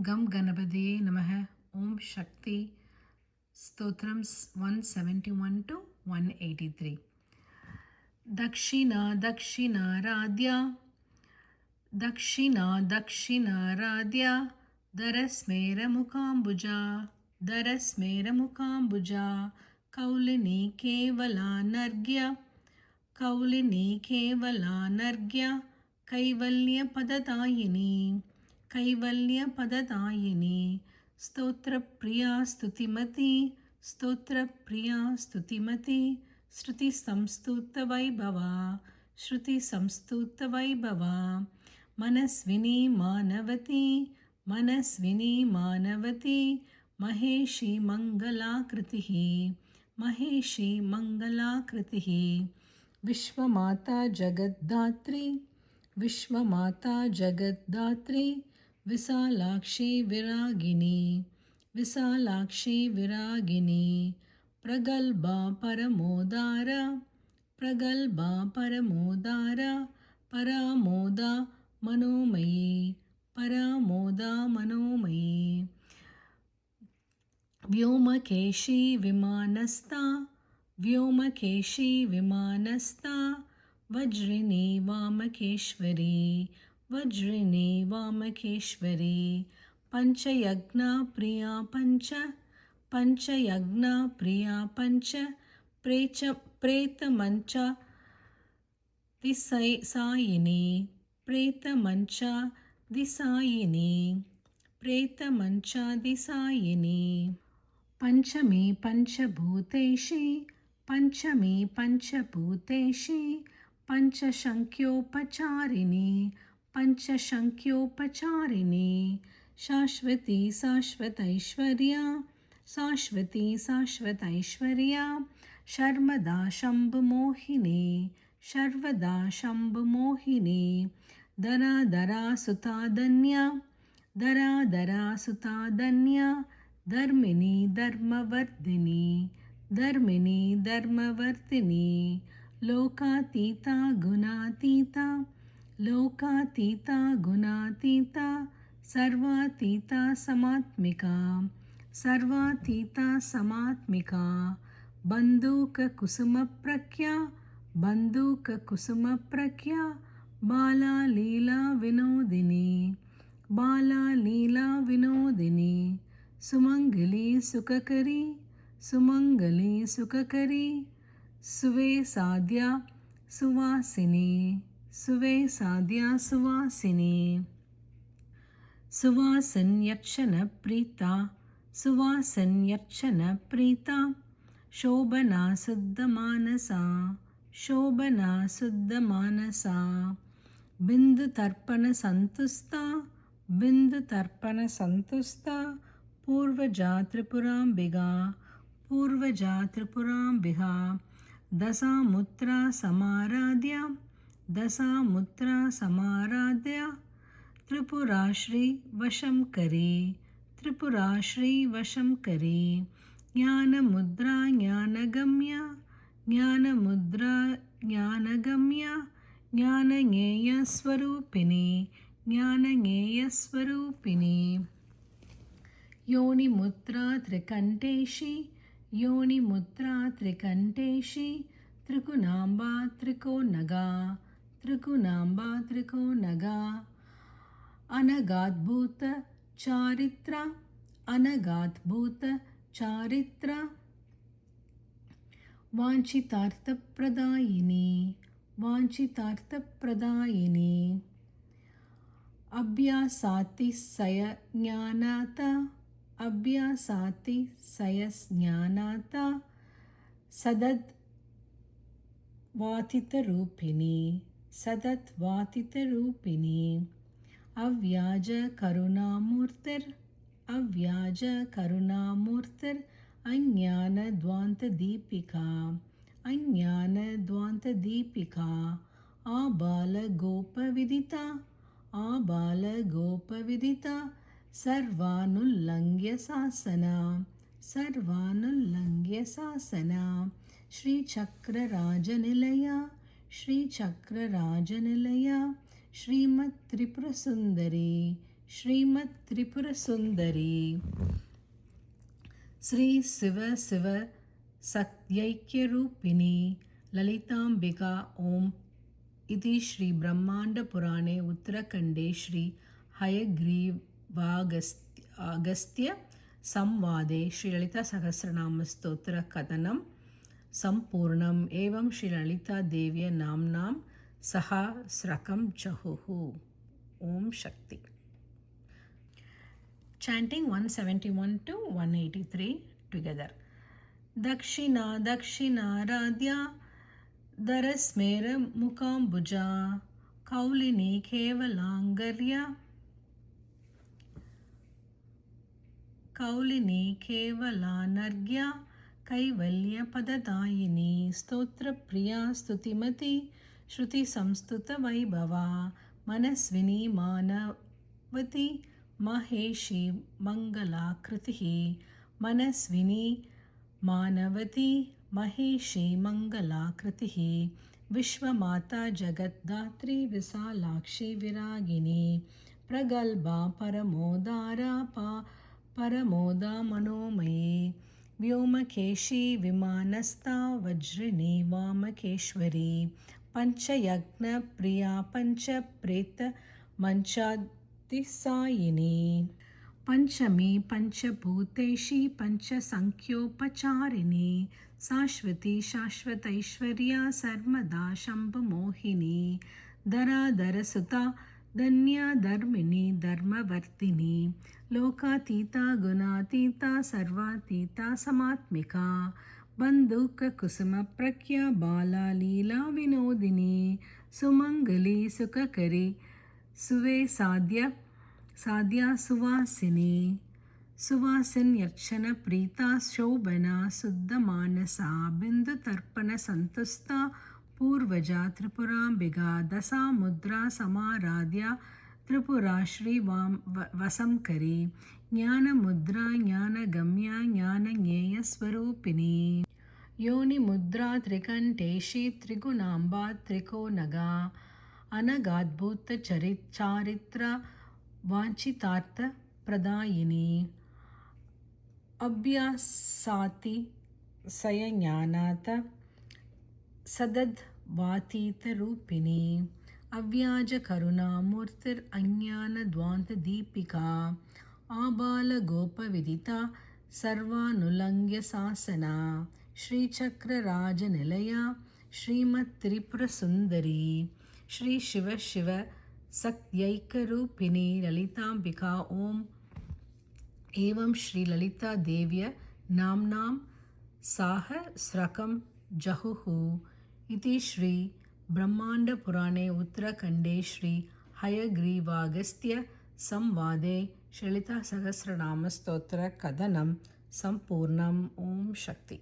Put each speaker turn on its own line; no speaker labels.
ಗಂ ಗಣಪತಿಯೇ ನಮಃ. ಓಂ ಶಕ್ತಿ ಸ್ತೋತ್ರಂ 171 to 183. ದಕ್ಷಿಣ ದಕ್ಷಿಣಾರಾಧ್ಯ ದಕ್ಷಿಣ ದಕ್ಷಿಣಾರಾಧ್ಯ ಧರಸ್ಮೇರ ಮುಖಾಂಬುಜ ಧರಸ್ಮೇರ ಮುಖಾಂಬುಜ ಕೌಲಿನಿ ಕೇವಲಾನರ್ಘ್ಯ ಕೌಲಿನಿ ಕೇವಲಾನರ್ಘ್ಯ ಕೈವಲ್ಯ ಪದದಾಯಿನಿ ಕೈವಲ್ಯ ಪದದಾಯಿನಿ ಸ್ತೋತ್ರ ಪ್ರಿಯ ಸ್ತುತಿಮತಿ ಸ್ತೋತ್ರ ಪ್ರಿಯ ಸ್ತುತಿಮತಿ ಶ್ರುತಿ ಸಂಸ್ತುತ ವೈಭವ ಶ್ರುತಿ ಸಂಸ್ತುತ ವೈಭವ ಮನಸ್ವಿನಿ ಮಾನವತಿ ಮನಸ್ವಿನಿ ಮಾನವತಿ ಮಹೇಶಿ ಮಂಗಲಾಕೃತಿ ಮಹೇಶಿ ಮಂಗಲಾಕೃತಿ ವಿಶ್ವಮಾತಾ ಜಗದ್ದಾತ್ರಿ ವಿಶ್ವಮಾತಾ ಜಗದ್ದಾತ್ರಿ ವಿಶಾಲಾಕ್ಷಿ ವಿರಾಗಿಣಿ ವಿಶಾಲಾಕ್ಷಿ ವಿರಾಗಿಣಿ ಪ್ರಗಲ್ಭ ಪರಮೋದಾರ ಪ್ರಗಲ್ಭ ಪರಮೋದಾರ ಪರಾಮೋದ ಮನೋಮಯಿ ಪರಾಮೋದ ಮನೋಮಯಿ ವ್ಯೋಮಕೇಶಿ ವಿಮಾನಸ್ಥ ವ್ಯೋಮಕೇಶಿ ವಿಮಾನಸ್ಥ ವಜ್ರಿಣಿ ವಾಮಕೇಶ್ವರಿ ವಜ್ರಿಣಿ ವಾಮಕೇಶ್ವರಿ ಪಂಚಯಜ್ಞ ಪ್ರಿಯ ಪಂಚಯಜ್ಞ ಪ್ರಿಯ ಪಂಚ ಪ್ರೇತಮಂಚ ದಿಸಾಯಿನಿ ಪ್ರೇತಮಂಚ ದಿಸಾಯಿನಿ ಪ್ರೇತಮಂಚ ದಿಸಾಯಿನಿ ಪಂಚಮಿ ಪಂಚಭೂತೇಶಿ ಪಂಚಮಿ ಪಂಚಭೂತೇಶಿ ಪಂಚಶಂಖ್ಯೋಪಚಾರಿಣಿ ಪಂಚಶಂಖ್ಯೋಪಚಾರಿಣಿ ಶಾಶ್ವತಿ ಶಾಶ್ವತೈಶ್ವರ್ಯ ಶಾಶ್ವತಿ ಶಾಶ್ವತೈಶ್ವರ್ಯ ಶರ್ಮದಾ ಶಂಭುಮೋಹಿನಿ ಶರ್ವದಾ ಶಂಭುಮೋಹಿನಿ ದರ ದರ ಸುತಾಧನ್ಯ ದರ ದರ ಸುತಾಧನ್ಯ ಧರ್ಮಿಣಿ ಧರ್ಮವರ್ಧಿನಿ ಧರ್ಮಿಣಿ ಧರ್ಮವರ್ಧಿನಿ ಲೋಕಾತೀತ ಗುಣಾತೀತ ಲೋಕಾತೀತ ಗುಣಾತೀತ ಸರ್ವಾತೀತ ಸಮಾತ್ಮಿಕ ಸರ್ವಾತೀತ ಸಮಾತ್ಮಿಕ ಬಂದೂಕ ಕುಸುಮ ಪ್ರಖ್ಯ ಬಂದೂಕ ಕುಸುಮ ಪ್ರಖ್ಯ ಬಾಲಾ ಲೀಲಾ ವಿನೋದಿನಿ ಬಾಲಾ ಲೀಲಾ ವಿನೋದಿನಿ ಸುಮಂಗಲಿ ಸುಖಕರಿ ಸುಮಂಗಲಿ ಸುಖಕರಿ ಸುವೇ ಸಾಧ್ಯ ಸುವಾಸಿನಿ ಸುವೇ ಸಾಧ್ಯ ಸುವಾಸಿನಿ ಸುವಾಸನ್ಯಕ್ಷಣ ಪ್ರೀತ ಸುವಾಸನ್ಯಕ್ಷಣ ಪ್ರೀತ ಶೋಭನಾ ಶುದ್ಧ ಮಾನಸ ಶೋಭನಾ ಶುದ್ಧ ಮಾನಸ ಬಿಂದು ತರ್ಪಣ ಸಂತುಷ್ಟ ಬಿಂದು ತರ್ಪಣ ಸಂತುಷ್ಟ ಪೂರ್ವಜಾ ತ್ರಿಪುರಾಂಬಿಗಾ ಪೂರ್ವಜಾ ತ್ರಿಪುರಾಂಬಿಗಾ ದಶಾಮುತ್ರ ಸಮಾರಾಧ್ಯ ದಶಾಮುತ್ರ ಸಮಾರಾಧ್ಯ ತ್ರಿಪುರಾಶ್ರೀ ವಶಂ ಕರಿ ತ್ರಿಪುರಾಶ್ರೀ ವಶಂ ಕರಿ ಜ್ಞಾನಮುದ್ರಾ ಜ್ಞಾನಗಮ್ಯ ಜ್ಞಾನಮುದ್ರಾ ಜ್ಞಾನಗಮ್ಯ ಜ್ಞಾನಜ್ಞೇಯ ಸ್ವರೂಪಿಣಿ ಜ್ಞಾನಜ್ಞೇಯ ಸ್ವರೂಪಿಣಿ ಯೋನಿಮುದ್ರಾ ತ್ರಿಕಂಠೇಶಿ ಯೋನಿಮುದ್ರಾ ತ್ರಿಕಂಠೇಶಿ ತ್ರಿಕುಣಾಂಬಾ ತ್ರಿಕೋನಗಾ ತ್ರಿಕುಣಾಂಬಾ ತ್ರಿಕೋನಗಾ ಅನಗಾದ್ಭುತ ಚಾರಿತ್ರ ಅನಗಾದ್ಭುತ ಚಾರಿತ್ರ ವಾಂಛಿತಾರ್ಥಪ್ರದಾಯಿನಿ ವಾಂಛಿತಾರ್ಥಪ್ರದಾಯಿನಿ ಅಭ್ಯಾಸಾತಿ ಸಯ ಜ್ಞಾನಾತ ಅಭ್ಯಾಸಾತಿ ಸಯ ಜ್ಞಾನಾತ ಸದದ್ ವಾತಿತರೂಪಿಣಿ ಸದತ್ ವಾತಿತರೂಪಿಣಿ ಅವ್ಯಾಜ ಕರುಣಾಮೂರ್ತಿರ್ ಅವ್ಯಾಜ ಕರುಣಾಮೂರ್ತಿರ್ ಅಜ್ಞಾನ ದ್ವಾಂತ ದೀಪಿಕಾ ಅಜ್ಞಾನ ದ್ವಾಂತ ದೀಪಿಕಾ ಆಬಾಲ ಗೋಪ ವಿದಿತ ಆಬಾಲ ಗೋಪ ವಿದಿತ ಸರ್ವಾನುಲ್ಲಂಘ್ಯ ಶಾಸನ ಸರ್ವಾನುಲ್ಲಂಘ್ಯ ಶಾಸನ ಶ್ರೀಚಕ್ರರಾಜನಿಲಯ ಶ್ರೀಚಕ್ರರಾಜನಿಲಯ ಶ್ರೀಮತ್ ತ್ರಿಪುರ ಸುಂದರಿ श्रीमत् त्रिपुरसुन्दरी श्री शिव शिव शक्त्यैक्यरूपिणी ललिताम्बिका ओम इति श्री ब्रह्माण्डपुराणे उत्तरखण्डे श्री हयग्रीवागस्त्य संवादे श्रीललितासहस्रनामस्तोत्रकथनं सम्पूर्णम् एवं श्रीललितादेव्य नाम्नां सहस्रकं जहुः। ओम शक्ति। Chanting 171 to 183 together. Dakshina Dakshina Radhya Darasmera Mukambuja Kaulini Kevalangarya Kaulini Kevalanargya Kaivalya Padadayini Stotra Priya Stutimati Shruti Samstuta Vaibhava Manasvini Manavati Maheshi Mangalakritihi Manasvini Manavati Maheshi Mangalakritihi Vishwamata Jagatdatri Visalakshi Viragini Pragalba Paramodara Paramoda Manomayi Vyomakeshi Vimanasta Vajrini Vamakeshwari Panchayagna Priya Pancha Preta Manchadisayini Panchami Panchabhuteshi Panchasankyopacharini Sashvati Shashvataishwarya Sarmada Shambhamohini Dara Darasuta Danya Dharmini Dharmavartini Lokatita Gunatita Sarvatita Samatmika Bandhuka Kusuma Prakya Bala Leela Vinodini Sumangali Sukakari Suve Sadhya Suvasini Suvasin Yarchana Prita Shobhana Suddha Manasa Bindu Tarpana Santusta Purvaja Tripurambiga Dasa Mudra Samaradhya Tripura Shri Vasamkari Jnana Mudra Jnana Gamya Jnana Nyeya Swarupini Yoni Mudra Trikanteshi Trigunamba Trikonaga Anagadbhuta Charitra Vanchitartha Pradayini Abhyasati Sayanyanata Sadadvatita Rupini Avyaja Karuna Murtir Anyana Dvanta Deepika Abala Gopa Vidita Sarvanulangya Sasana Shri Chakra Raja Nilaya Shrimat Tripura Sundari Shri Shiva Shiva Saktyaika-rupini Lalitambika Om Evam Shri Lalita Devya Namnam Sahasrakam Jahuhu Iti Shri Brahmanda Purane Uttarakhande Shri Hayagreevagastya Samvade Shri Lalita Sahasranama Stotra Kadanam Sampurnam Om Shakti.